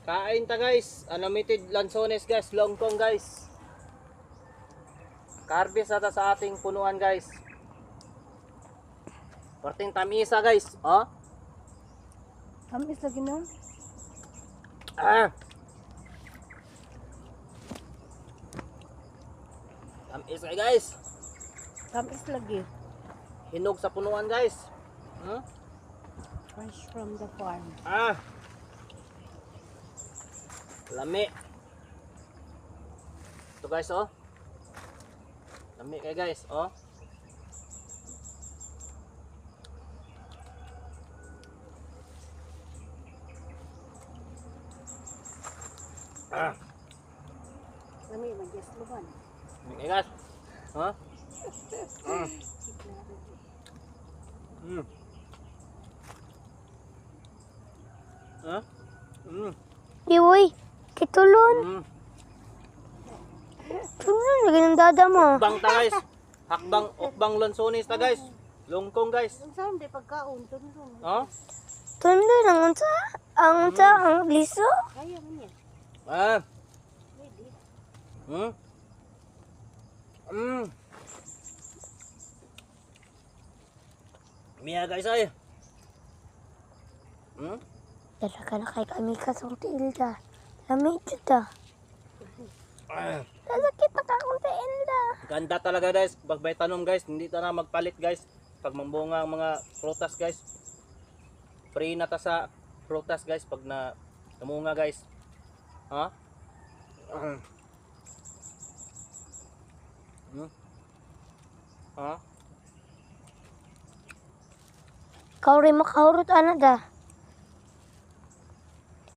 Kain ta guys. Unlimited lansones guys. Longkong guys. Karbis ata sa ating punuan guys. Perting tamisa guys. Oh. Tamis lagi na. Ah. Tamisa guys. Tamis lagi. Hinog sa punuan guys. Hmm? Fresh from the farm. Ah. Lami. Ito guys oh. Lami kay guys oh. Ah. Lami, mag-yes luban. Lami kay guys. Ha? Ah. Ha? Iwoy, kitulon. Tulon, lagi ng dada mo. Hakbang ta guys. Hakbang lansones ta guys. Longkong guys. Ang saan di pagkaon, tunong. Oh? Tulon, ang unsa? Ang unsa, ang liso? Kaya man yan. Ah. Pwede. Hmm? Miya guys ay. Dala ka na kay kami kasong tilda. Lamig juta. Lasakit na ka kung tilda. Ganda talaga guys. Pag may tanom guys, hindi ta na magpalit guys. Pag mambunga ang mga prutas guys. Free na ta sa prutas guys pag na tumunga guys. Ha? Ha? Kau rin makahurot ana da.